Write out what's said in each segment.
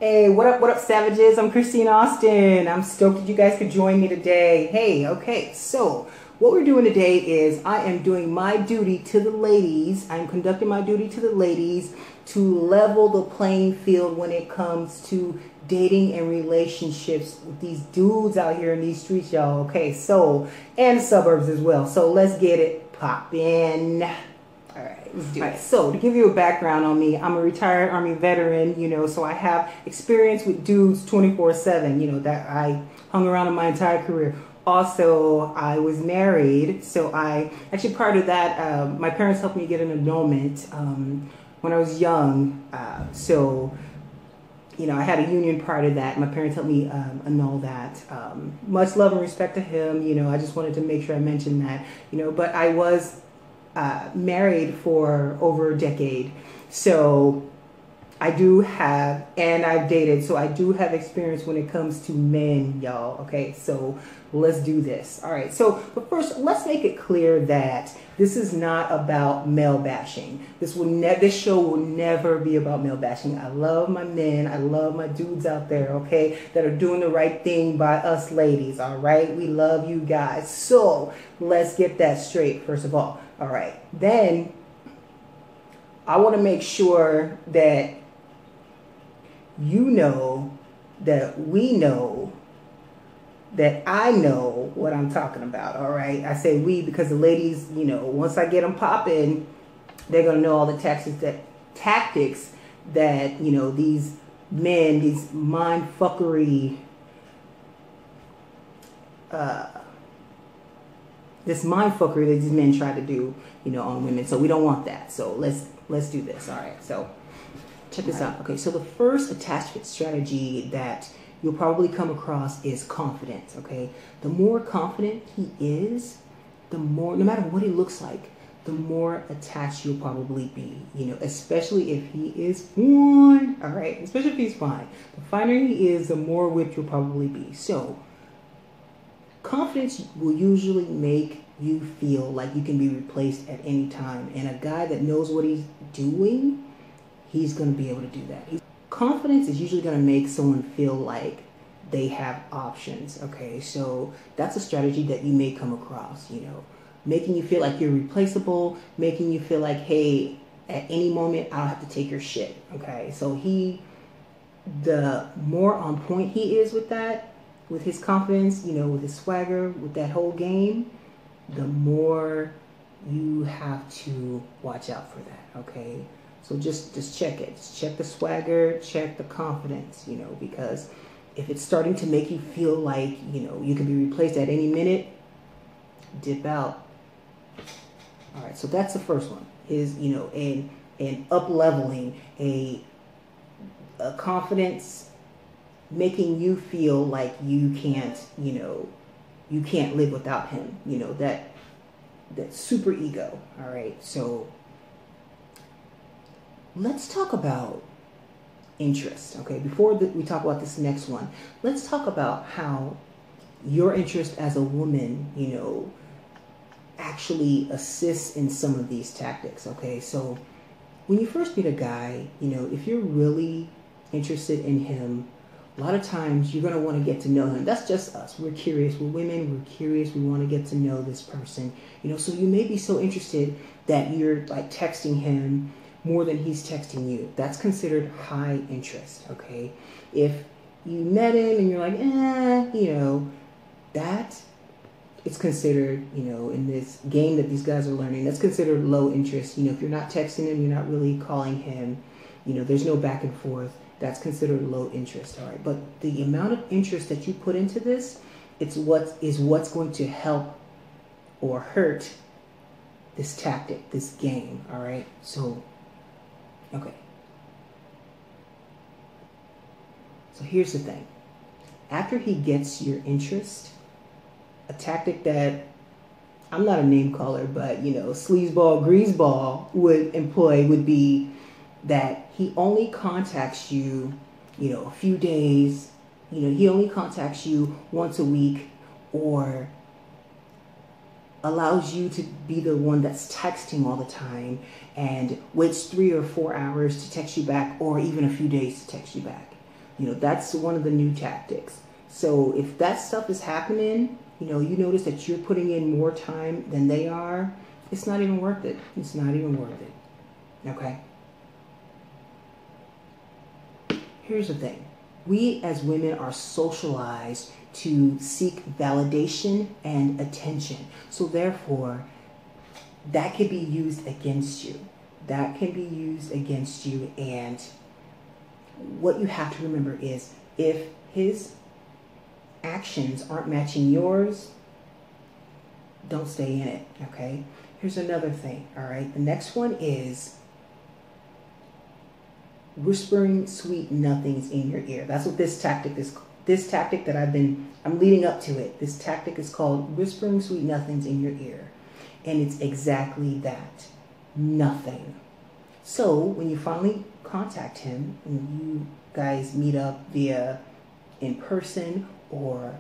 Hey, what up, savages? I'm Kristeen Austin. I'm stoked that you guys could join me today. Hey, okay, so what we're doing today is I am doing my duty to the ladies. I'm conducting my duty to the ladies to level the playing field when it comes to dating and relationships with these dudes out here in these streets, y'all. Okay, so, and suburbs as well. So let's get it poppin'. All right, let's do it. So to give you a background on me, I'm a retired Army veteran, so I have experience with dudes 24/7, that I hung around in my entire career. Also, I was married, so actually prior to that, my parents helped me get an annulment when I was young. I had a union prior to that. My parents helped me annul that. Much love and respect to him, I just wanted to make sure I mentioned that, but I was married for over a decade, so I do have, and I've dated, so I do have experience when it comes to men, y'all. Okay, so let's do this. All right, so but first, let's make it clear that this is not about male bashing. This show will never be about male bashing. I love my men. I love my dudes out there, okay, that are doing the right thing by us ladies. All right, we love you guys. So let's get that straight first of all. All right, then I want to make sure that you know that we know that I know what I'm talking about. All right, I say we because the ladies, once I get them popping, they're gonna know all the tactics that these men, these mind fuckery, this mind fuckery that these men try to do, on women. So we don't want that. So let's do this. All right. So check this out. Okay. So the first attachment strategy that you'll probably come across is confidence. Okay. The more confident he is, the more, no matter what he looks like, the more attached you'll probably be, especially if he is fine. All right. Especially if he's fine. The finer he is, the more whipped you'll probably be. So confidence will usually make you feel like you can be replaced at any time. And a guy that knows what he's doing, he's going to be able to do that. Confidence is usually going to make someone feel like they have options. Okay, so that's a strategy that you may come across, making you feel like you're replaceable, making you feel like, hey, at any moment, I'll have to take your shit. Okay, so the more on point he is with that, with his confidence, with his swagger, with that whole game, the more you have to watch out for that, okay? So just check it. Just check the swagger, check the confidence, because if it's starting to make you feel like, you can be replaced at any minute, dip out. All right, so that's the first one, is, an up-leveling, a confidence making you feel like you can't, you can't live without him, that super ego. All right, so let's talk about interest. Okay, before we talk about this next one, let's talk about how your interest as a woman, actually assists in some of these tactics. Okay, so when you first meet a guy, if you're really interested in him, a lot of times you're going to want to get to know him. That's just us. We're curious. We're women. We're curious. We want to get to know this person. So you may be so interested that you're like texting him more than he's texting you. That's considered high interest, okay? If you met him and you're like, that it's considered, in this game that these guys are learning, that's considered low interest. If you're not texting him, you're not really calling him, there's no back and forth. That's considered low interest, all right? But the amount of interest that you put into this, it's what's going to help or hurt this tactic, this game, all right? So, okay. So here's the thing. After he gets your interest, a tactic that I'm not a name caller, but, sleazeball, greaseball would employ would be that he only contacts you, a few days, he only contacts you once a week, or allows you to be the one that's texting all the time and waits 3 or 4 hours to text you back, or even a few days to text you back. You know, that's one of the new tactics. So if that stuff is happening, you know, you notice that you're putting in more time than they are, it's not even worth it. It's not even worth it. Okay? Here's the thing. We as women are socialized to seek validation and attention. So therefore, that can be used against you. That can be used against you. And what you have to remember is if his actions aren't matching yours, don't stay in it, okay? Here's another thing, all right? The next one is whispering sweet nothings in your ear. That's what this tactic is. This tactic that I'm leading up to it. This tactic is called whispering sweet nothings in your ear. And it's exactly that, nothing. So when you finally contact him and you guys meet up via in person or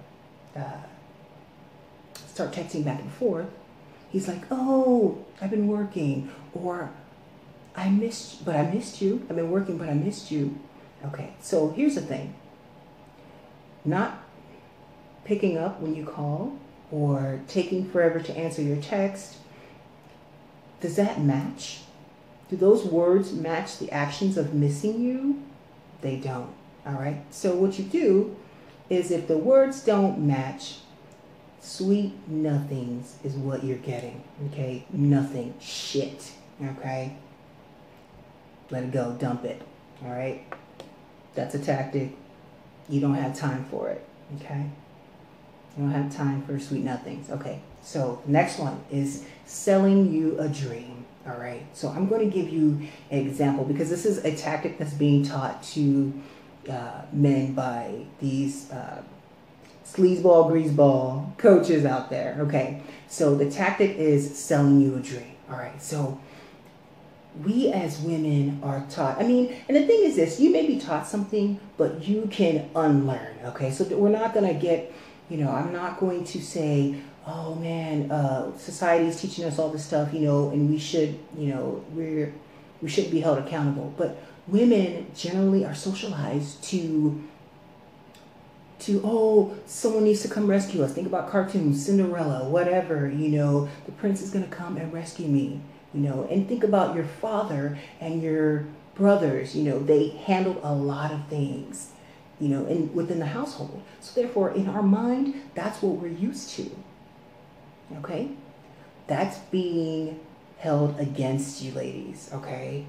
start texting back and forth, he's like, oh, I've been working, or I missed you. I've been working, but I missed you. Okay, so here's the thing. Not picking up when you call or taking forever to answer your text, does that match? Do those words match the actions of missing you? They don't, all right? So what you do is if the words don't match, sweet nothings is what you're getting, okay? Nothing, shit, okay? Let it go, dump it, all right? That's a tactic. You don't have time for it, okay? You don't have time for sweet nothings. Okay, so next one is selling you a dream, all right? So I'm going to give you an example because this is a tactic that's being taught to men by these sleazeball, greaseball coaches out there, okay? So the tactic is selling you a dream, all right? So we as women are taught, and the thing is this, you may be taught something, but you can unlearn, okay? So we're not going to get, I'm not going to say, oh man, society is teaching us all this stuff, and we should, we shouldn't be held accountable. But women generally are socialized to, oh, someone needs to come rescue us. Think about cartoons, Cinderella, whatever, the prince is going to come and rescue me. And think about your father and your brothers, they handled a lot of things, within the household. So therefore, in our mind, that's what we're used to, okay? That's being held against you, ladies, okay?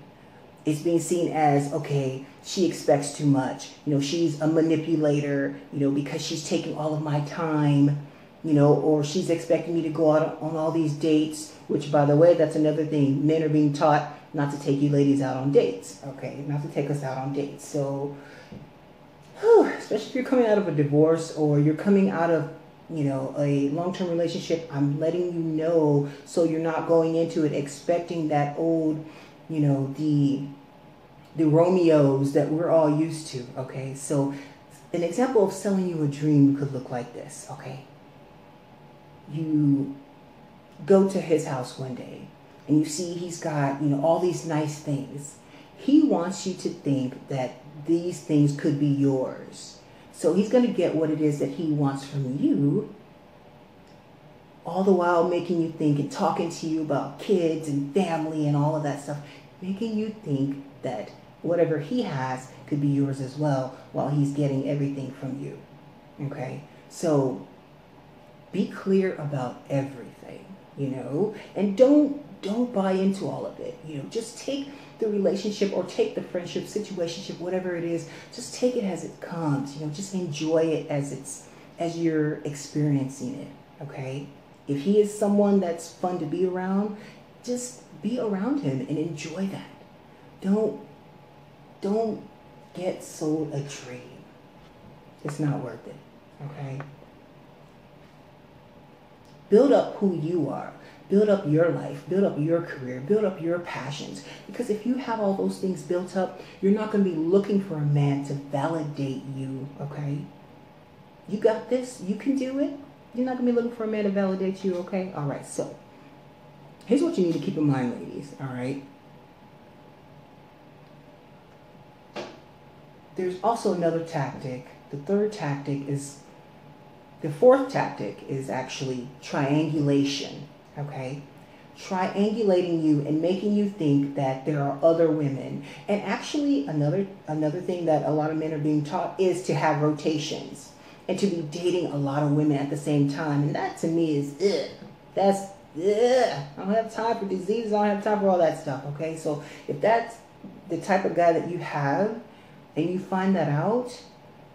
It's being seen as, okay, she expects too much. She's a manipulator, because she's taking all of my time, or she's expecting me to go out on all these dates, which, by the way, that's another thing. Men are being taught not to take you ladies out on dates, okay? Not to take us out on dates. So, especially if you're coming out of a divorce or you're coming out of, a long-term relationship, I'm letting you know so you're not going into it expecting that old, the Romeos that we're all used to, okay? So an example of selling you a dream could look like this, okay? You go to his house one day and you see he's got, all these nice things. He wants you to think that these things could be yours. So he's going to get what it is that he wants from you, all the while making you think and talking to you about kids and family and all of that stuff, making you think that whatever he has could be yours as well while he's getting everything from you, okay? So be clear about everything, and don't buy into all of it. Just take the relationship or take the friendship, situationship, whatever it is, just take it as it comes, just enjoy it as you're experiencing it, okay? If he is someone that's fun to be around, just be around him and enjoy that. Don't get sold a dream. It's not worth it, okay? Build up who you are. Build up your life. Build up your career. Build up your passions. Because if you have all those things built up, you're not going to be looking for a man to validate you, okay? You got this. You can do it. You're not going to be looking for a man to validate you, okay? All right, so here's what you need to keep in mind, ladies, all right? there's also another tactic. The fourth tactic is actually triangulation, okay? Triangulating you and making you think that there are other women. And actually another thing that a lot of men are being taught is to have rotations and to be dating a lot of women at the same time. And that to me is ugh. That's ugh. I don't have time for diseases. I don't have time for all that stuff, okay? So if that's the type of guy that you have and you find that out,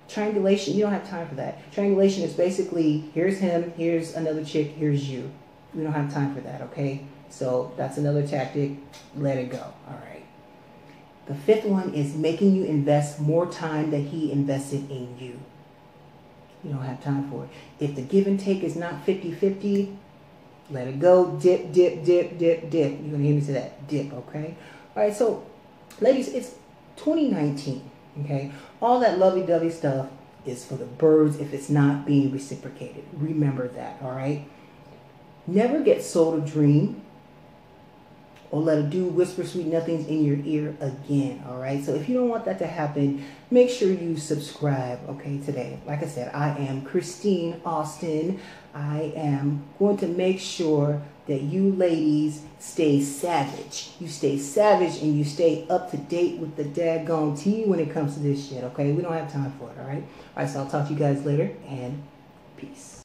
triangulation, you don't have time for that. Triangulation is basically, here's him, here's another chick, here's you. We don't have time for that, okay? So that's another tactic. Let it go. All right. The fifth one is making you invest more time than he invested in you. You don't have time for it. If the give and take is not 50-50, let it go. Dip, dip, dip, dip, dip. You're going to hear me say that. Dip, okay? All right, so, ladies, it's 2019, okay? All that lovey-dovey stuff is for the birds if it's not being reciprocated. Remember that, all right? Never get sold a dream or let a dude whisper sweet nothings in your ear again, all right? So if you don't want that to happen, make sure you subscribe, okay, today. Like I said, I am Kristeen Austin. I am going to make sure that you ladies stay savage. You stay savage and you stay up to date with the daggone tea when it comes to this shit, okay? We don't have time for it, all right? All right, so I'll talk to you guys later, and peace.